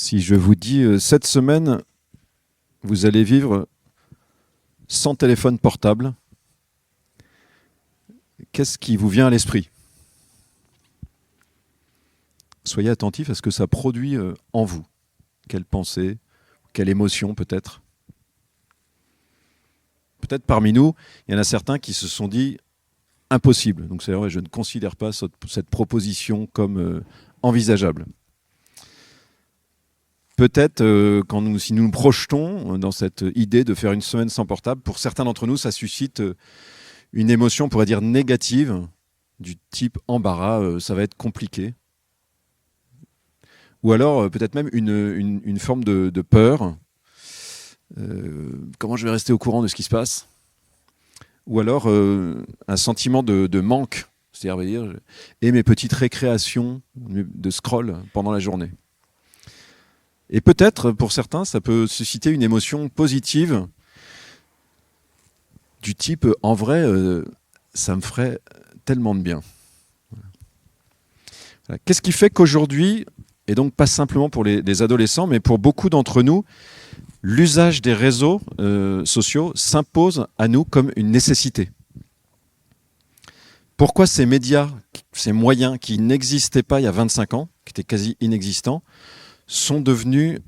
Si je vous dis cette semaine, vous allez vivre sans téléphone portable, qu'est-ce qui vous vient à l'esprit? Soyez attentifs à ce que ça produit en vous. Quelle pensée, quelle émotion peut-être? Peut-être parmi nous, il y en a certains qui se sont dit impossible. Donc c'est vrai, je ne considère pas cette proposition comme envisageable. Peut-être si nous nous projetons dans cette idée de faire une semaine sans portable, pour certains d'entre nous, ça suscite une émotion, on pourrait dire négative, du type embarras, ça va être compliqué. Ou alors peut-être même une forme de peur. Comment je vais rester au courant de ce qui se passe? Ou alors un sentiment de manque, c'est-à-dire et mes petites récréations de scroll pendant la journée. Et peut-être, pour certains, ça peut susciter une émotion positive du type « en vrai, ça me ferait tellement de bien ». Voilà. Qu'est-ce qui fait qu'aujourd'hui, et donc pas simplement pour les adolescents, mais pour beaucoup d'entre nous, l'usage des réseaux sociaux s'impose à nous comme une nécessité? Pourquoi ces médias, ces moyens qui n'existaient pas il y a 25 ans, qui étaient quasi inexistants, sont devenus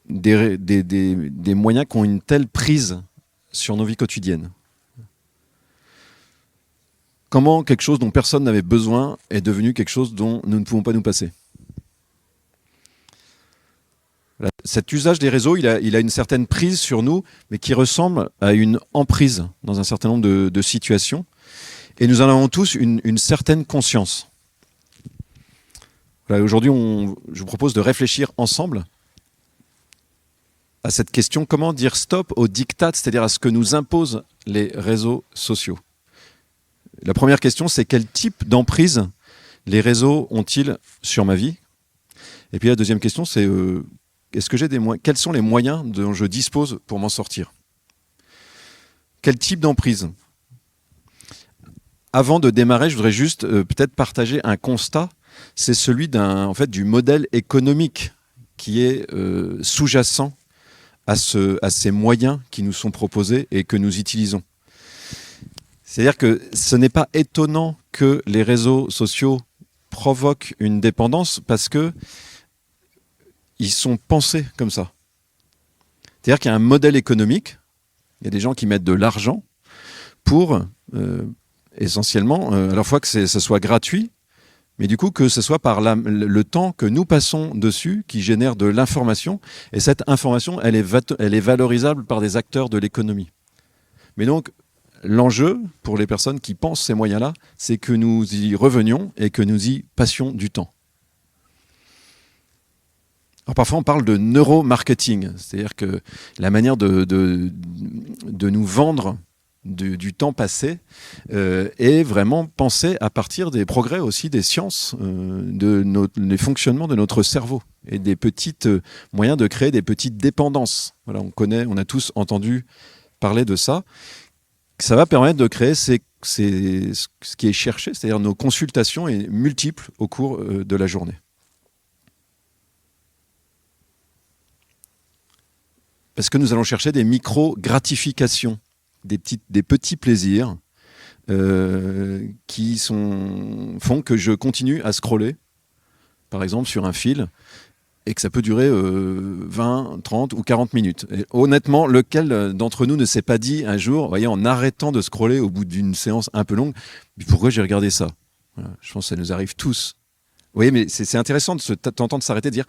des moyens qui ont une telle prise sur nos vies quotidiennes? Comment quelque chose dont personne n'avait besoin est devenu quelque chose dont nous ne pouvons pas nous passer? Cet usage des réseaux, il a une certaine prise sur nous, mais qui ressemble à une emprise dans un certain nombre de situations. Et nous en avons tous une certaine conscience. Voilà, aujourd'hui, je vous propose de réfléchir ensemble à cette question: comment dire stop au diktat, c'est-à-dire à ce que nous imposent les réseaux sociaux? La première question, c'est quel type d'emprise les réseaux ont-ils sur ma vie? Et puis la deuxième question, c'est quels sont les moyens dont je dispose pour m'en sortir? Quel type d'emprise? Avant de démarrer, je voudrais juste peut-être partager un constat. C'est celui du modèle économique qui est sous-jacent à ces moyens qui nous sont proposés et que nous utilisons. C'est-à-dire que ce n'est pas étonnant que les réseaux sociaux provoquent une dépendance parce qu'ils sont pensés comme ça. C'est-à-dire qu'il y a un modèle économique, il y a des gens qui mettent de l'argent pour essentiellement, à la fois que ça soit gratuit, mais du coup que ce soit par le temps que nous passons dessus qui génère de l'information. Et cette information, elle est valorisable par des acteurs de l'économie. Mais donc, l'enjeu pour les personnes qui pensent ces moyens-là, c'est que nous y revenions et que nous y passions du temps. Alors parfois, on parle de neuromarketing, c'est-à-dire que la manière de nous vendre du temps passé est vraiment pensée à partir des progrès aussi des sciences, des fonctionnements de notre cerveau et des petits moyens de créer des petites dépendances. Voilà, on a tous entendu parler de ça. Ça va permettre de créer ce qui est cherché, c'est-à-dire nos consultations et multiples au cours de la journée. Parce que nous allons chercher des micro-gratifications, des petits plaisirs qui font que je continue à scroller, par exemple sur un fil, et que ça peut durer 20, 30 ou 40 minutes. Et honnêtement, lequel d'entre nous ne s'est pas dit un jour, voyez, en arrêtant de scroller au bout d'une séance un peu longue, pourquoi j'ai regardé ça? Voilà, je pense que ça nous arrive tous. Vous voyez, mais c'est intéressant de t'entendre s'arrêter, de dire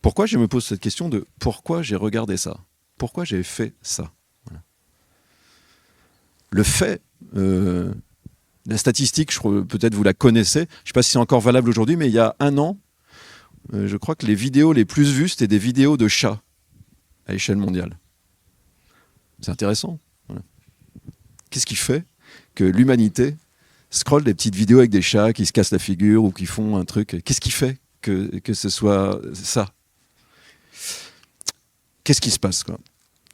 pourquoi je me pose cette question de pourquoi j'ai regardé ça? Pourquoi j'ai fait ça? Voilà. Le fait, la statistique, peut-être vous la connaissez, je ne sais pas si c'est encore valable aujourd'hui, mais il y a un an, je crois que les vidéos les plus vues, c'était des vidéos de chats à l'échelle mondiale. C'est intéressant. Voilà. Qu'est-ce qui fait que l'humanité scrolle des petites vidéos avec des chats qui se cassent la figure ou qui font un truc? Qu'est-ce qui fait que ce soit ça? Qu'est-ce qui se passe, quoi?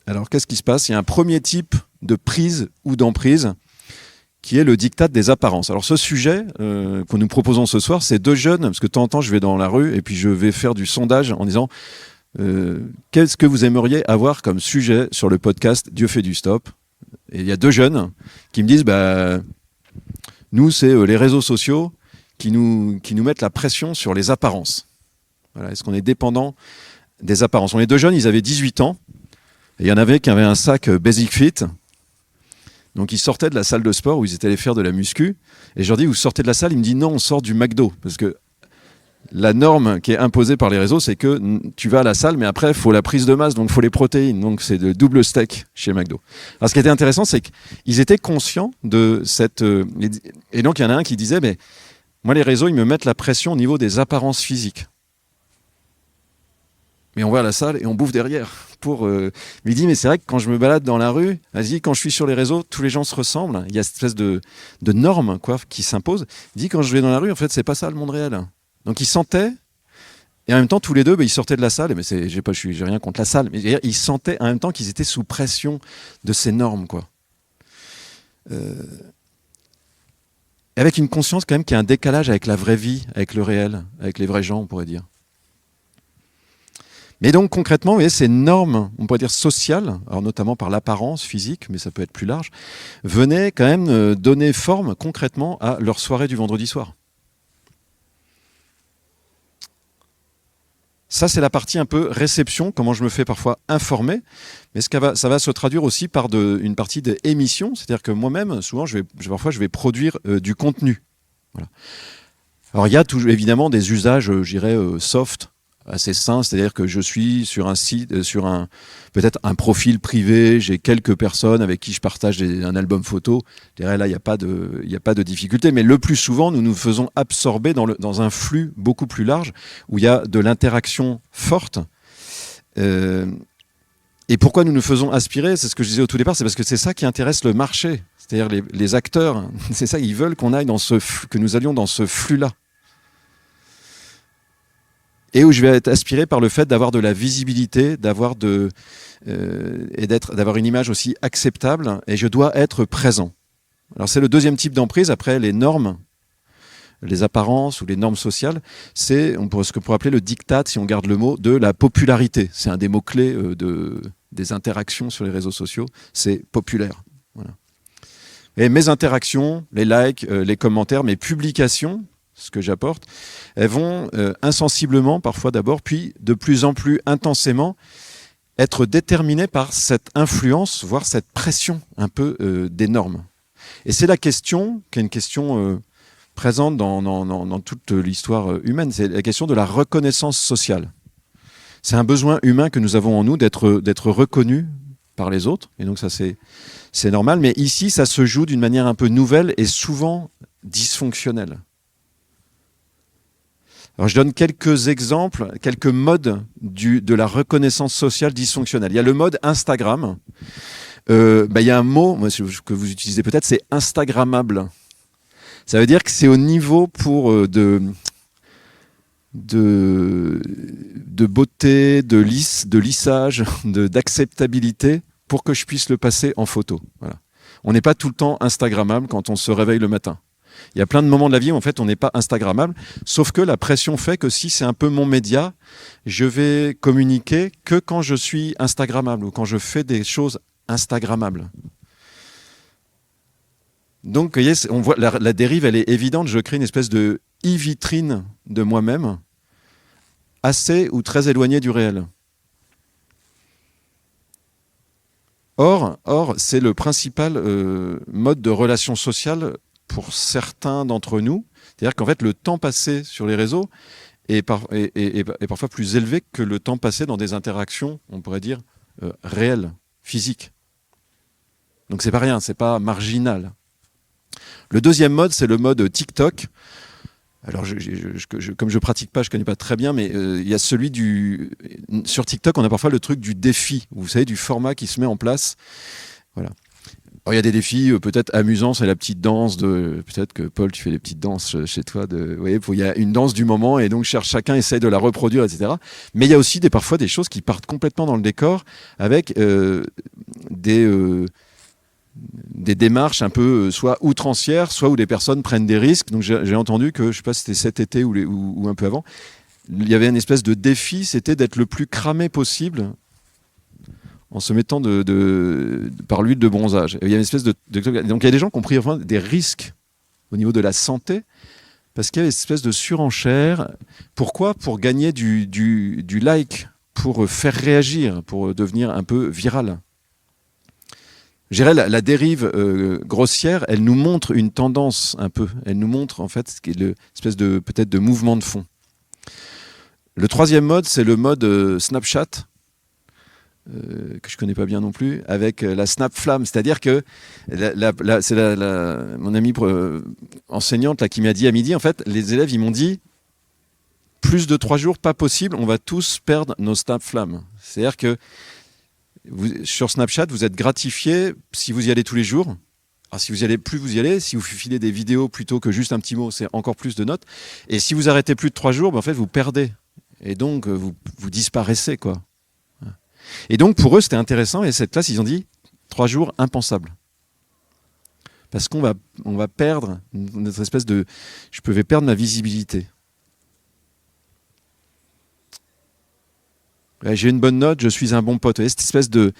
Alors, qu'est-ce qui se passe? Il y a un premier type de prise ou d'emprise qui est le diktat des apparences. Alors ce sujet que nous proposons ce soir, c'est deux jeunes, parce que de temps en temps je vais dans la rue et puis je vais faire du sondage en disant qu'est-ce que vous aimeriez avoir comme sujet sur le podcast Dieu fait du stop. Et il y a deux jeunes qui me disent nous c'est les réseaux sociaux qui nous mettent la pression sur les apparences. Voilà, est-ce qu'on est dépendant des apparences? Les deux jeunes, ils avaient 18 ans et il y en avait qui avaient un sac Basic Fit. Donc ils sortaient de la salle de sport où ils étaient allés faire de la muscu. Et je leur dis, vous sortez de la salle? Ils me disent non, on sort du McDo. Parce que la norme qui est imposée par les réseaux, c'est que tu vas à la salle, mais après, il faut la prise de masse, donc il faut les protéines. Donc c'est de double steak chez McDo. Alors ce qui était intéressant, c'est qu'ils étaient conscients de cette... Et donc il y en a un qui disait, mais moi les réseaux, ils me mettent la pression au niveau des apparences physiques. Mais on va à la salle et on bouffe derrière. Il dit, mais c'est vrai que quand je me balade dans la rue, vas-y, quand je suis sur les réseaux, tous les gens se ressemblent. Il y a cette espèce de norme qui s'impose. Il dit, quand je vais dans la rue, en fait, c'est pas ça le monde réel. Donc ils sentaient, et en même temps, tous les deux, ils sortaient de la salle. Mais j'ai rien contre la salle, mais ils sentaient en même temps qu'ils étaient sous pression de ces normes, avec une conscience quand même qu'il y a un décalage avec la vraie vie, avec le réel, avec les vrais gens, on pourrait dire. Mais donc concrètement, vous voyez, ces normes, on pourrait dire sociales, alors notamment par l'apparence physique, mais ça peut être plus large, venaient quand même donner forme concrètement à leur soirée du vendredi soir. Ça, c'est la partie un peu réception, comment je me fais parfois informer, mais ça va se traduire aussi par une partie d'émission, c'est-à-dire que moi-même, souvent, parfois, je vais produire du contenu. Voilà. Alors il y a évidemment des usages, je dirais, soft, assez sain, c'est-à-dire que je suis sur un site, peut-être un profil privé, j'ai quelques personnes avec qui je partage un album photo. Je dirais là, il n'y a pas de difficulté, mais le plus souvent, nous nous faisons absorber dans un flux beaucoup plus large où il y a de l'interaction forte. Et pourquoi nous nous faisons aspirer? C'est ce que je disais au tout départ, c'est parce que c'est ça qui intéresse le marché, c'est-à-dire les acteurs. C'est ça, ils veulent qu'on aille que nous allions dans ce flux-là. Et où je vais être aspiré par le fait d'avoir de la visibilité, d'avoir une image aussi acceptable, et je dois être présent. Alors c'est le deuxième type d'emprise. Après, les normes, les apparences ou les normes sociales, c'est ce qu'on pourrait appeler le diktat, si on garde le mot, de la popularité. C'est un des mots-clés des interactions sur les réseaux sociaux, c'est populaire. Voilà. Et mes interactions, les likes, les commentaires, mes publications, ce que j'apporte, elles vont insensiblement, parfois d'abord, puis de plus en plus intensément, être déterminées par cette influence, voire cette pression un peu des normes. Et c'est la question, qui est une question présente dans toute l'histoire humaine, c'est la question de la reconnaissance sociale. C'est un besoin humain que nous avons en nous d'être reconnus par les autres, et donc ça c'est normal, mais ici ça se joue d'une manière un peu nouvelle et souvent dysfonctionnelle. Alors je donne quelques exemples, quelques modes de la reconnaissance sociale dysfonctionnelle. Il y a le mode Instagram. Il y a un mot que vous utilisez peut-être, c'est Instagrammable. Ça veut dire que c'est au niveau de beauté, de lissage, d'acceptabilité pour que je puisse le passer en photo. Voilà. On n'est pas tout le temps Instagrammable quand on se réveille le matin. Il y a plein de moments de la vie où en fait on n'est pas Instagrammable, sauf que la pression fait que si c'est un peu mon média, je vais communiquer que quand je suis Instagrammable ou quand je fais des choses Instagrammables. Donc vous voyez, on voit la dérive, elle est évidente. Je crée une espèce de e-vitrine de moi-même, assez ou très éloignée du réel. Or c'est le principal mode de relation sociale pour certains d'entre nous. C'est-à-dire qu'en fait, le temps passé sur les réseaux est parfois plus élevé que le temps passé dans des interactions, on pourrait dire, réelles, physiques. Donc c'est pas rien, c'est pas marginal. Le deuxième mode, c'est le mode TikTok. Alors, comme je pratique pas, je connais pas très bien, mais il y a sur TikTok, on a parfois le truc du défi, vous savez, du format qui se met en place. Voilà. Alors, il y a des défis peut-être amusants, c'est la petite danse peut-être que Paul, tu fais des petites danses chez toi. Vous voyez, il y a une danse du moment et donc chacun essaye de la reproduire, etc. Mais il y a aussi parfois des choses qui partent complètement dans le décor avec des des démarches un peu soit outrancières, soit où des personnes prennent des risques. Donc j'ai entendu que, je ne sais pas si c'était cet été ou un peu avant, il y avait une espèce de défi, c'était d'être le plus cramé possible en se mettant par l'huile de bronzage. Et il y a une espèce donc il y a des gens qui ont pris des risques au niveau de la santé, parce qu'il y avait une espèce de surenchère. Pourquoi ? Pour gagner du like, pour faire réagir, pour devenir un peu viral. Je dirais la dérive grossière, elle nous montre une tendance un peu. Elle nous montre en fait ce qui est l'espèce de peut-être de mouvement de fond. Le troisième mode, c'est le mode Snapchat, que je connais pas bien non plus, avec la Snap Flamme. C'est-à-dire que c'est mon amie enseignante là, qui m'a dit à midi, en fait, les élèves, ils m'ont dit, plus de 3 jours, pas possible, on va tous perdre nos Snap Flammes. C'est-à-dire que sur Snapchat, vous êtes gratifié si vous y allez tous les jours. Alors, si vous y allez, plus vous y allez. Si vous filez des vidéos plutôt que juste un petit mot, c'est encore plus de notes. Et si vous arrêtez plus de 3 jours, en fait, vous perdez. Et donc, vous disparaissez, quoi. Et donc, pour eux, c'était intéressant. Et cette classe, ils ont dit 3 jours, impensable. Parce qu'on va perdre notre espèce de... Je vais perdre ma visibilité. J'ai une bonne note, je suis un bon pote. Vous voyez, cette espèce de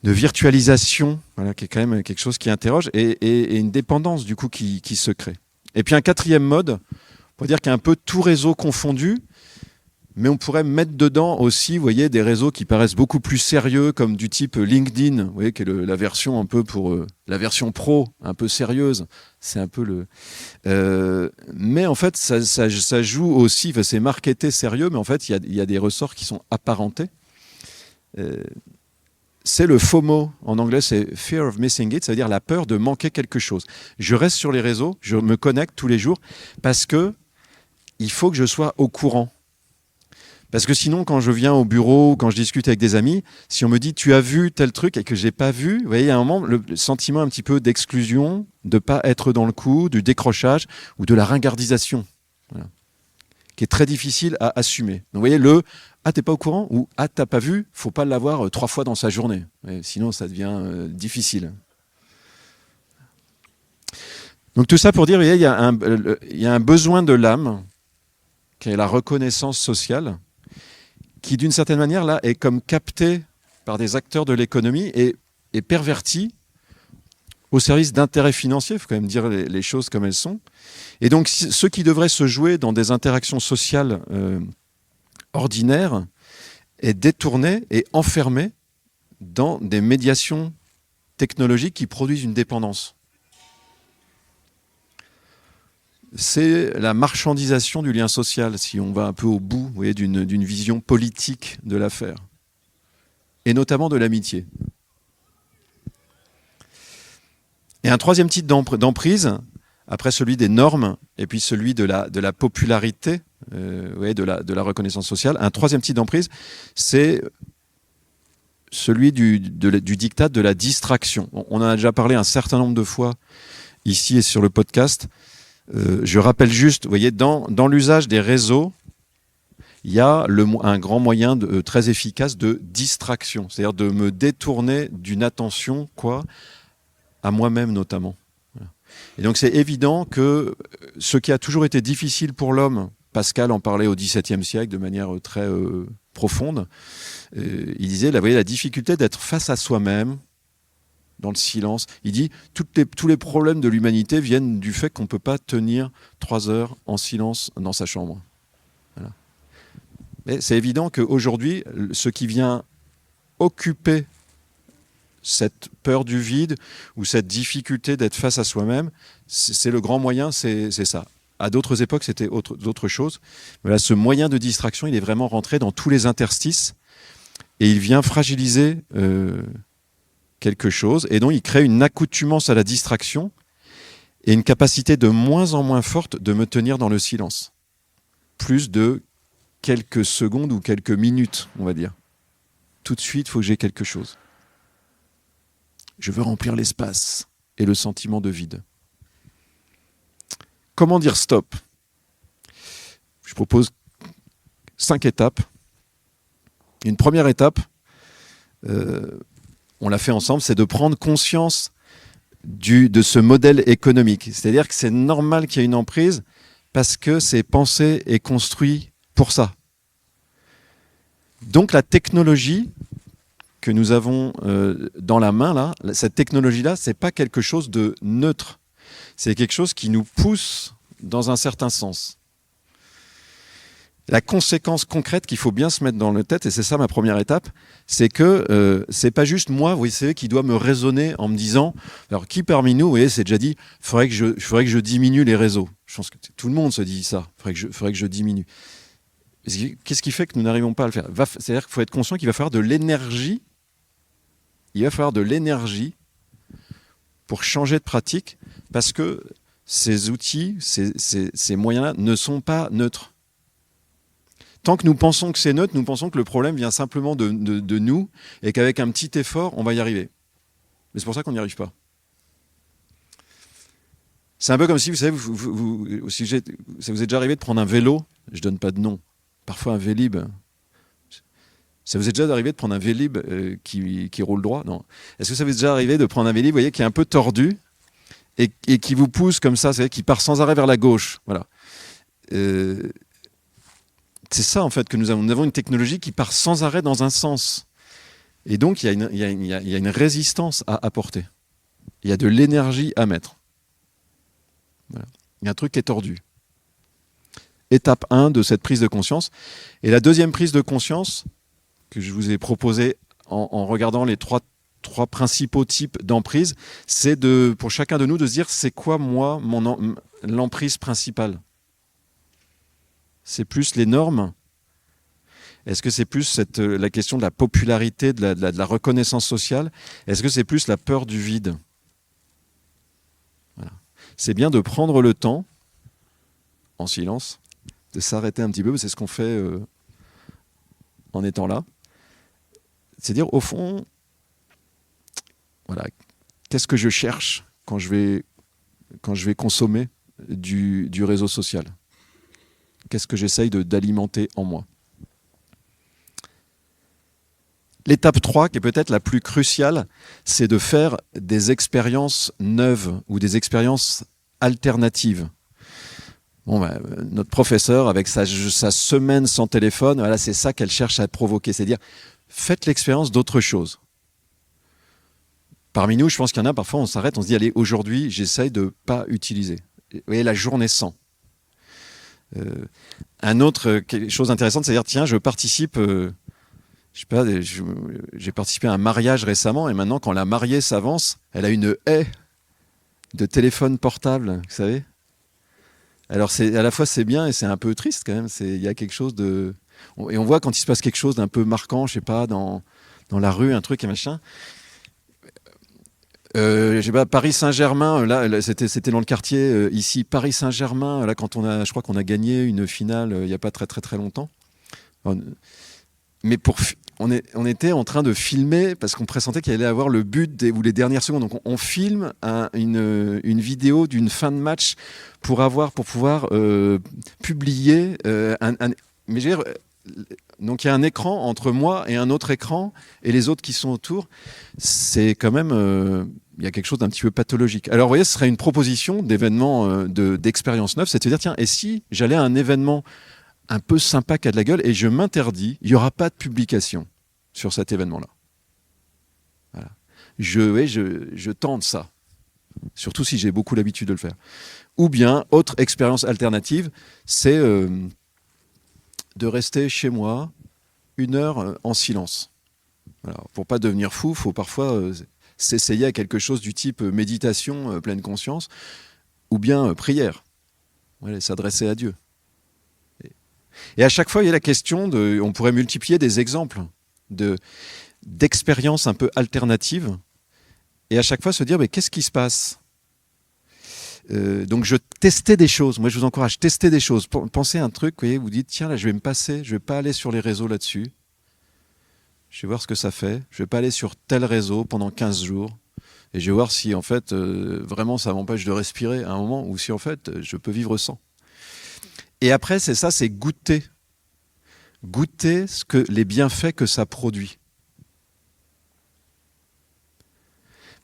virtualisation, voilà, qui est quand même quelque chose qui interroge, et une dépendance du coup qui se crée. Et puis un quatrième mode, on pourrait dire qu'il y a un peu tout réseau confondu, mais on pourrait mettre dedans aussi, vous voyez, des réseaux qui paraissent beaucoup plus sérieux, comme du type LinkedIn, vous voyez, qui est la version un peu pour la version pro, un peu sérieuse. C'est un peu mais en fait, ça joue aussi. Enfin, c'est marketé sérieux, mais en fait, il y a des ressorts qui sont apparentés. C'est le FOMO. En anglais, c'est Fear of Missing It, ça veut dire la peur de manquer quelque chose. Je reste sur les réseaux, je me connecte tous les jours parce que il faut que je sois au courant. Parce que sinon, quand je viens au bureau, quand je discute avec des amis, si on me dit « tu as vu tel truc » et que je n'ai pas vu, vous voyez, il y a un moment, le sentiment un petit peu d'exclusion, de ne pas être dans le coup, du décrochage ou de la ringardisation, voilà, qui est très difficile à assumer. Donc vous voyez, « ah, t'es pas au courant » ou « ah, t'as pas vu », faut pas l'avoir 3 fois dans sa journée. Sinon, ça devient difficile. Donc tout ça pour dire, vous voyez, il y a un besoin de l'âme, qui est la reconnaissance sociale, qui d'une certaine manière là est comme capté par des acteurs de l'économie et perverti au service d'intérêts financiers. Il faut quand même dire les choses comme elles sont. Et donc ce qui devrait se jouer dans des interactions sociales ordinaires est détourné et enfermé dans des médiations technologiques qui produisent une dépendance. C'est la marchandisation du lien social, si on va un peu au bout, vous voyez, d'une vision politique de l'affaire, et notamment de l'amitié. Et un troisième type d'emprise, après celui des normes, et puis celui de la popularité, de la reconnaissance sociale, un troisième type d'emprise, c'est celui du diktat de la distraction. On en a déjà parlé un certain nombre de fois ici et sur le podcast. Je rappelle juste, vous voyez, dans l'usage des réseaux, il y a un grand moyen très efficace de distraction, c'est-à-dire de me détourner d'une attention, à moi-même notamment. Et donc c'est évident que ce qui a toujours été difficile pour l'homme, Pascal en parlait au XVIIe siècle de manière très profonde, il disait, vous voyez, la difficulté d'être face à soi-même, dans le silence. Il dit tous les problèmes de l'humanité viennent du fait qu'on ne peut pas tenir 3 heures en silence dans sa chambre. Voilà. Mais c'est évident qu'aujourd'hui, ce qui vient occuper cette peur du vide ou cette difficulté d'être face à soi-même, c'est le grand moyen, c'est ça. À d'autres époques, c'était d'autres choses. Mais là, ce moyen de distraction, il est vraiment rentré dans tous les interstices et il vient fragiliser quelque chose, et donc il crée une accoutumance à la distraction et une capacité de moins en moins forte de me tenir dans le silence. Plus de quelques secondes ou quelques minutes, on va dire. Tout de suite, il faut que j'ai quelque chose. Je veux remplir l'espace et le sentiment de vide. Comment dire stop ? Je propose 5 étapes. Une première étape, on l'a fait ensemble, c'est de prendre conscience de ce modèle économique. C'est-à-dire que c'est normal qu'il y ait une emprise parce que c'est pensé et construit pour ça. Donc la technologie que nous avons dans la main, là, cette technologie-là, ce n'est pas quelque chose de neutre. C'est quelque chose qui nous pousse dans un certain sens. La conséquence concrète qu'il faut bien se mettre dans la tête, et c'est ça ma première étape, c'est que c'est pas juste moi, vous savez, qui doit me raisonner en me disant, alors qui parmi nous, vous voyez, c'est déjà dit, faudrait que je diminue les réseaux. Je pense que tout le monde se dit ça, faudrait que je diminue. Qu'est-ce qui fait que nous n'arrivons pas à le faire? C'est-à-dire qu'il faut être conscient qu'il va falloir de l'énergie. Il va falloir de l'énergie pour changer de pratique, parce que ces outils, ces moyens-là ne sont pas neutres. Tant que nous pensons que c'est neutre, nous pensons que le problème vient simplement de nous et qu'avec un petit effort, on va y arriver. Mais c'est pour ça qu'on n'y arrive pas. C'est un peu comme si, vous savez, ça vous est déjà arrivé de prendre un vélo, je ne donne pas de nom, parfois un Vélib. Ça vous est déjà arrivé de prendre un Vélib qui roule droit? Non. Est-ce que ça vous est déjà arrivé de prendre un Vélib, vous voyez, qui est un peu tordu et qui vous pousse comme ça, c'est-à-dire qui part sans arrêt vers la gauche? Voilà. C'est ça, en fait, que nous avons. Nous avons une technologie qui part sans arrêt dans un sens. Et donc, il y a une résistance à apporter. Il y a de l'énergie à mettre. Voilà. Il y a un truc qui est tordu. Étape 1 de cette prise de conscience. Et la deuxième prise de conscience que je vous ai proposée en regardant les trois principaux types d'emprise, c'est pour chacun de nous de se dire, c'est quoi, moi, l'emprise principale? C'est plus les normes? Est-ce que c'est plus la question de la popularité, de la reconnaissance sociale? Est-ce que c'est plus la peur du vide? Voilà. C'est bien de prendre le temps, en silence, de s'arrêter un petit peu, c'est ce qu'on fait en étant là. C'est dire, au fond, voilà, qu'est-ce que je cherche quand je vais consommer du réseau social? Qu'est-ce que j'essaye d'alimenter en moi? L'étape 3, qui est peut-être la plus cruciale, c'est de faire des expériences neuves ou des expériences alternatives. Bon, notre professeur, avec sa semaine sans téléphone, voilà, c'est ça qu'elle cherche à provoquer. C'est-à-dire, faites l'expérience d'autre chose. Parmi nous, je pense qu'il y en a, parfois on s'arrête, on se dit, allez, aujourd'hui, j'essaye de ne pas utiliser. Vous voyez, la journée sans. Un autre chose intéressante, c'est-à-dire, tiens, je participe, je sais pas, j'ai participé à un mariage récemment, et maintenant, quand la mariée s'avance, elle a une haie de téléphone portable, vous savez. Alors, à la fois, c'est bien et c'est un peu triste quand même. Il y a quelque chose de... Et on voit quand il se passe quelque chose d'un peu marquant, je sais pas, dans la rue, un truc et machin. Je sais pas, Paris Saint-Germain, là c'était dans le quartier ici, Paris Saint-Germain, là je crois qu'on a gagné une finale il n'y a pas très très très longtemps. Mais on était en train de filmer parce qu'on pressentait qu'il allait avoir le but ou les dernières secondes. Donc on filme une vidéo d'une fin de match pour pouvoir publier mais je veux dire, donc il y a un écran entre moi et un autre écran et les autres qui sont autour. C'est quand même il y a quelque chose d'un petit peu pathologique. Alors vous voyez, ce serait une proposition d'événement d'expérience neuve, c'est de se dire tiens, et si j'allais à un événement un peu sympa qui a de la gueule et je m'interdis, il n'y aura pas de publication sur cet événement-là. Voilà. Je tente ça, surtout si j'ai beaucoup l'habitude de le faire. Ou bien, autre expérience alternative, c'est de rester chez moi 1 heure en silence. Voilà. Pour ne pas devenir fou, il faut parfois s'essayer à quelque chose du type méditation, pleine conscience, ou bien prière, voilà, s'adresser à Dieu. Et à chaque fois, il y a la question on pourrait multiplier des exemples d'expériences un peu alternatives, et à chaque fois se dire, mais qu'est-ce qui se passe? Donc je testais des choses. Moi, je vous encourage, tester des choses. Pensez à un truc, vous voyez, vous dites, tiens, là, je vais me passer, je vais pas aller sur les réseaux là-dessus. Je vais voir ce que ça fait. Je vais pas aller sur tel réseau pendant 15 jours. Et je vais voir si, en fait, vraiment, ça m'empêche de respirer à un moment, ou si, en fait, je peux vivre sans. Et après, c'est goûter. Goûter les bienfaits que ça produit.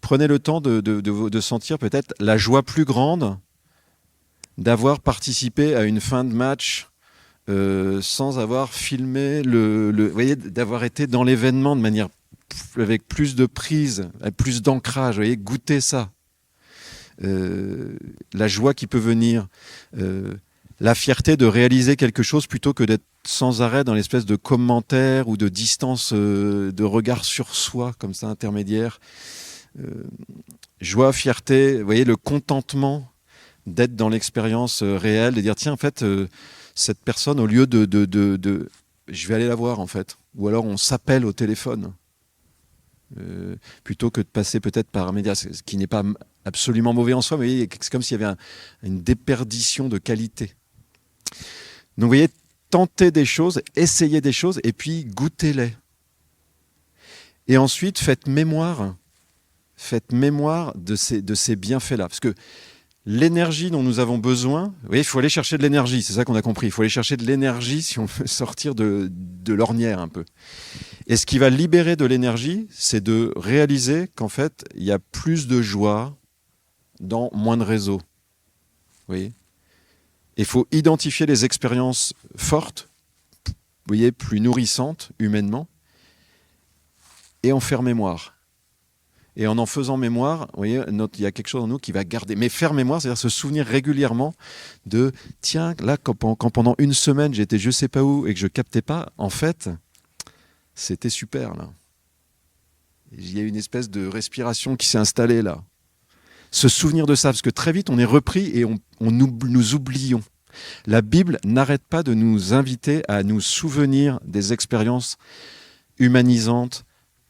prenez le temps de sentir peut-être la joie plus grande d'avoir participé à une fin de match sans avoir filmé vous voyez, d'avoir été dans l'événement de manière avec plus de prise, avec plus d'ancrage. Vous voyez, goûtez ça. La joie qui peut venir, la fierté de réaliser quelque chose plutôt que d'être sans arrêt dans l'espèce de commentaire ou de distance de regard sur soi, comme ça, intermédiaire. Joie, fierté, vous voyez, le contentement d'être dans l'expérience réelle, de dire tiens, en fait, cette personne, au lieu de je vais aller la voir, en fait. Ou alors on s'appelle au téléphone. Plutôt que de passer peut-être par un média, ce qui n'est pas absolument mauvais en soi, mais c'est comme s'il y avait une déperdition de qualité. Donc vous voyez, tentez des choses, essayez des choses, et puis goûtez-les. Et ensuite, faites mémoire de ces bienfaits-là. Parce que l'énergie dont nous avons besoin, vous voyez, il faut aller chercher de l'énergie, c'est ça qu'on a compris. Il faut aller chercher de l'énergie si on veut sortir de l'ornière un peu. Et ce qui va libérer de l'énergie, c'est de réaliser qu'en fait, il y a plus de joie dans moins de réseaux. Vous voyez ? Il faut identifier les expériences fortes, vous voyez, plus nourrissantes humainement, et en faire mémoire. Et en faisant mémoire, vous voyez, il y a quelque chose en nous qui va garder. Mais faire mémoire, c'est-à-dire se souvenir régulièrement de « Tiens, là, quand pendant une semaine, j'étais je ne sais pas où et que je ne captais pas, en fait, c'était super, là. Il y a une espèce de respiration qui s'est installée, là. » Se souvenir de ça, parce que très vite, on est repris et nous oublions. La Bible n'arrête pas de nous inviter à nous souvenir des expériences humanisantes,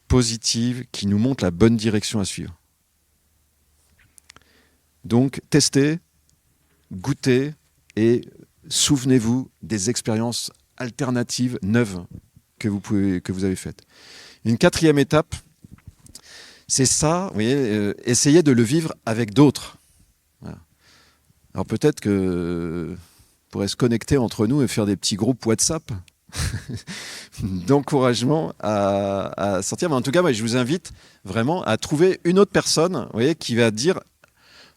positives, qui nous montrent la bonne direction à suivre. Donc, testez, goûtez et souvenez-vous des expériences alternatives, neuves, que vous avez faites. Une quatrième étape, c'est ça, vous voyez, essayez de le vivre avec d'autres. Voilà. Alors peut-être que on pourrait se connecter entre nous et faire des petits groupes WhatsApp d'encouragement à sortir. Mais en tout cas, moi, je vous invite vraiment à trouver une autre personne, vous voyez, qui va dire,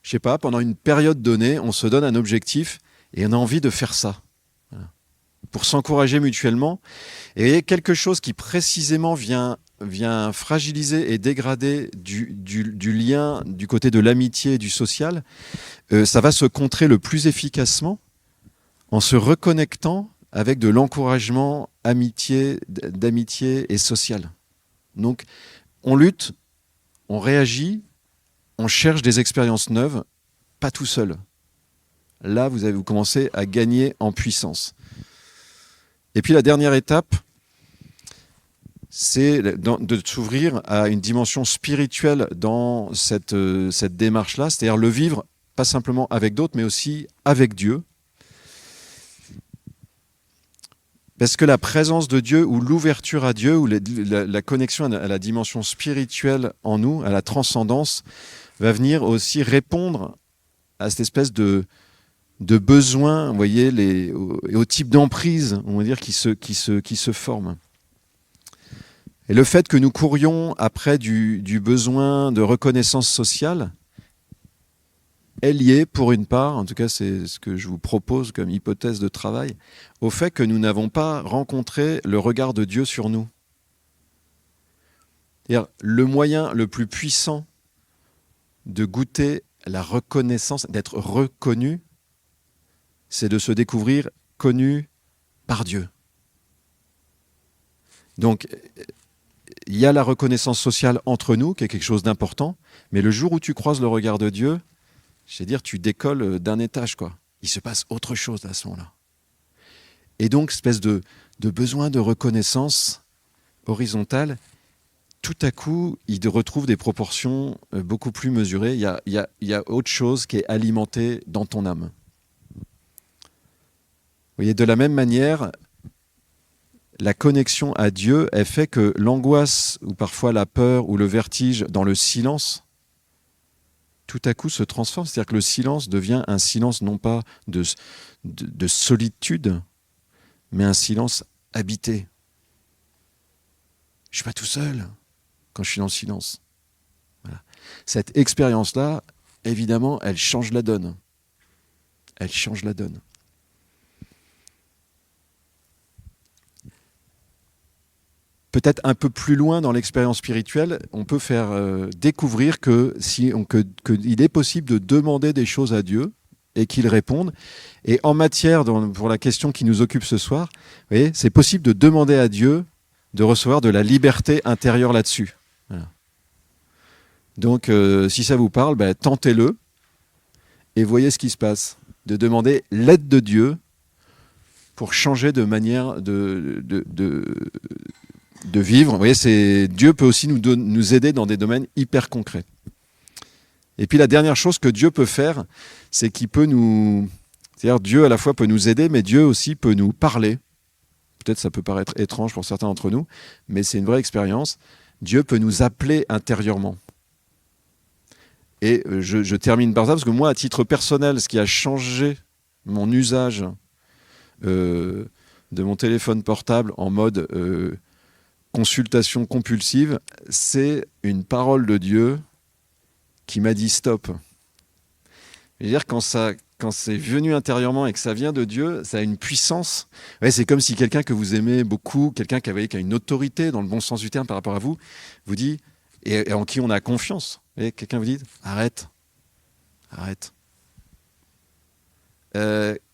je sais pas, pendant une période donnée, on se donne un objectif et on a envie de faire ça. Voilà. Pour s'encourager mutuellement. Et quelque chose qui précisément vient fragiliser et dégrader du lien du côté de l'amitié et du social, ça va se contrer le plus efficacement en se reconnectant avec de l'encouragement d'amitié et social. Donc, on lutte, on réagit, on cherche des expériences neuves, pas tout seul. Là, vous commencez à gagner en puissance. Et puis la dernière étape, c'est de s'ouvrir à une dimension spirituelle dans cette démarche-là, c'est-à-dire le vivre pas simplement avec d'autres, mais aussi avec Dieu. Parce que la présence de Dieu ou l'ouverture à Dieu ou la connexion à la dimension spirituelle en nous, à la transcendance, va venir aussi répondre à cette espèce de besoin, vous voyez, au type d'emprise, on va dire, qui se forme. Et le fait que nous courions après du besoin de reconnaissance sociale est lié, pour une part, en tout cas c'est ce que je vous propose comme hypothèse de travail, au fait que nous n'avons pas rencontré le regard de Dieu sur nous. C'est-à-dire, le moyen le plus puissant de goûter la reconnaissance, d'être reconnu, c'est de se découvrir connu par Dieu. Donc, il y a la reconnaissance sociale entre nous, qui est quelque chose d'important, mais le jour où tu croises le regard de Dieu, je veux dire, tu décolles d'un étage, quoi. Il se passe autre chose à ce moment-là. Et donc, espèce de besoin de reconnaissance horizontale, tout à coup, il retrouve des proportions beaucoup plus mesurées. Il y a autre chose qui est alimentée dans ton âme. Vous voyez, de la même manière, la connexion à Dieu, elle fait que l'angoisse, ou parfois la peur, ou le vertige dans le silence, tout à coup se transforme. C'est-à-dire que le silence devient un silence non pas de solitude, mais un silence habité. Je ne suis pas tout seul quand je suis dans le silence. Voilà. Cette expérience-là, évidemment, elle change la donne. Elle change la donne. Peut-être un peu plus loin dans l'expérience spirituelle, on peut faire découvrir qu'il est possible de demander des choses à Dieu et qu'il réponde. Et en matière, pour la question qui nous occupe ce soir, vous voyez, c'est possible de demander à Dieu de recevoir de la liberté intérieure là-dessus. Voilà. Donc, si ça vous parle, tentez-le et voyez ce qui se passe. De demander l'aide de Dieu pour changer de manière de vivre. Vous voyez, Dieu peut aussi nous aider dans des domaines hyper concrets. Et puis la dernière chose que Dieu peut faire, c'est qu'il peut nous... C'est-à-dire Dieu à la fois peut nous aider, mais Dieu aussi peut nous parler. Peut-être ça peut paraître étrange pour certains d'entre nous, mais c'est une vraie expérience. Dieu peut nous appeler intérieurement. Et je termine par ça, parce que moi, à titre personnel, ce qui a changé mon usage de mon téléphone portable en mode consultation compulsive, c'est une parole de Dieu qui m'a dit stop. Je veux dire, quand c'est venu intérieurement et que ça vient de Dieu, ça a une puissance. Ouais, c'est comme si quelqu'un que vous aimez beaucoup, quelqu'un qui a une autorité dans le bon sens du terme par rapport à vous dit, et en qui on a confiance. Et quelqu'un vous dit arrête.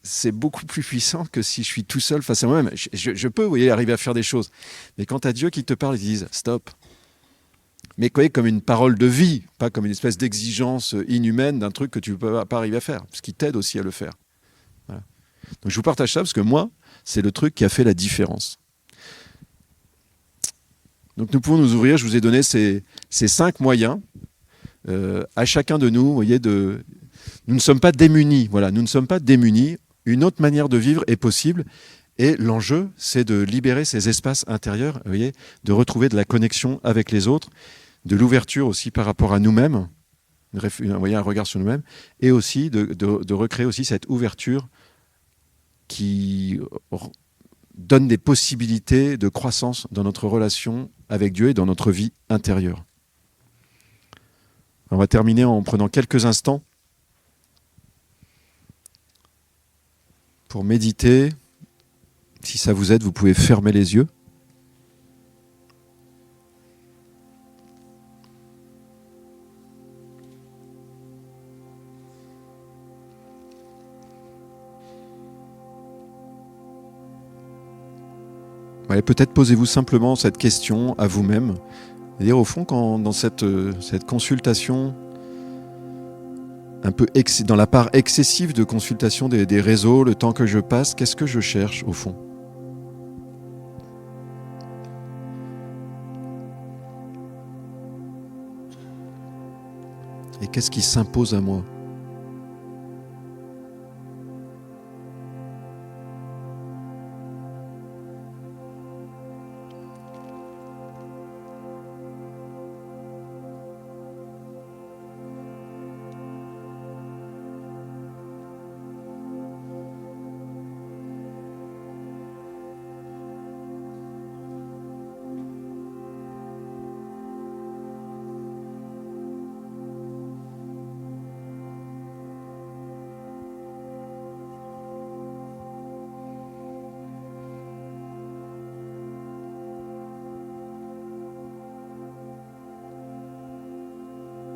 C'est beaucoup plus puissant que si je suis tout seul face à moi-même. Je peux, vous voyez, arriver à faire des choses. Mais quand tu as Dieu qui te parle, ils disent stop. Mais comme une parole de vie, pas comme une espèce d'exigence inhumaine d'un truc que tu ne peux pas arriver à faire, ce qui t'aide aussi à le faire. Voilà. Donc je vous partage ça parce que moi, c'est le truc qui a fait la différence. Donc nous pouvons nous ouvrir, je vous ai donné ces 5 moyens à chacun de nous, vous voyez, nous ne sommes pas démunis, voilà, nous ne sommes pas démunis, une autre manière de vivre est possible. Et l'enjeu, c'est de libérer ces espaces intérieurs, vous voyez, de retrouver de la connexion avec les autres, de l'ouverture aussi par rapport à nous-mêmes, un regard sur nous-mêmes, et aussi de recréer aussi cette ouverture qui donne des possibilités de croissance dans notre relation avec Dieu et dans notre vie intérieure. On va terminer en prenant quelques instants pour méditer. Si ça vous aide, vous pouvez fermer les yeux. Ouais, peut-être posez-vous simplement cette question à vous-même. C'est-à-dire, au fond, quand dans cette consultation, un peu dans la part excessive de consultation des réseaux, le temps que je passe, qu'est-ce que je cherche au fond ? Et qu'est-ce qui s'impose à moi ?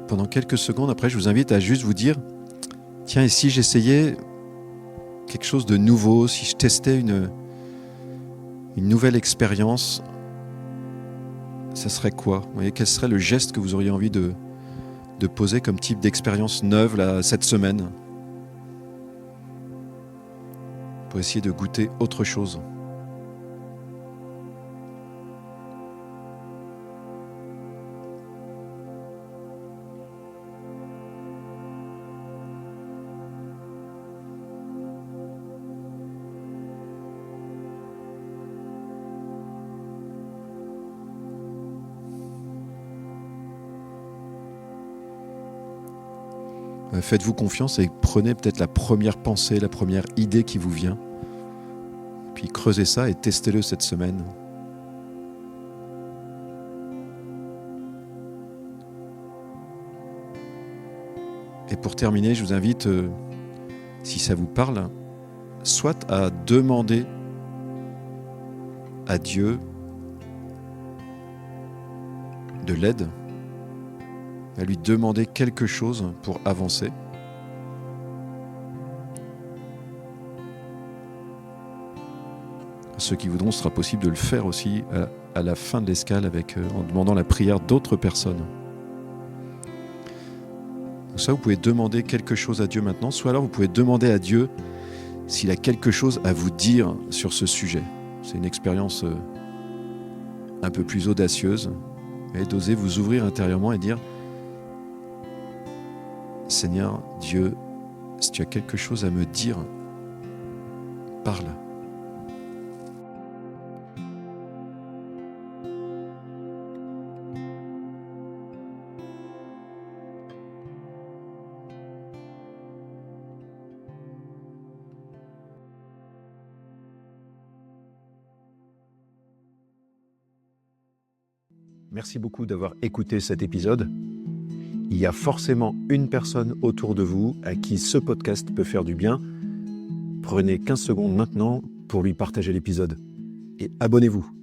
Pendant quelques secondes, après, je vous invite à juste vous dire, tiens, et si j'essayais quelque chose de nouveau, si je testais une nouvelle expérience, ça serait quoi ? Vous voyez, quel serait le geste que vous auriez envie de poser comme type d'expérience neuve là, cette semaine, pour essayer de goûter autre chose ? Faites-vous confiance et prenez peut-être la première pensée, la première idée qui vous vient. Puis creusez ça et testez-le cette semaine. Et pour terminer, je vous invite, si ça vous parle, soit à demander à Dieu de l'aide, à lui demander quelque chose pour avancer. Ceux qui voudront, ce sera possible de le faire aussi à la fin de l'escale en demandant la prière d'autres personnes. Donc ça, vous pouvez demander quelque chose à Dieu maintenant, soit alors vous pouvez demander à Dieu s'il a quelque chose à vous dire sur ce sujet. C'est une expérience un peu plus audacieuse, et d'oser vous ouvrir intérieurement et dire « Seigneur Dieu, si tu as quelque chose à me dire, parle. » Merci beaucoup d'avoir écouté cet épisode. Il y a forcément une personne autour de vous à qui ce podcast peut faire du bien. Prenez 15 secondes maintenant pour lui partager l'épisode. Et abonnez-vous.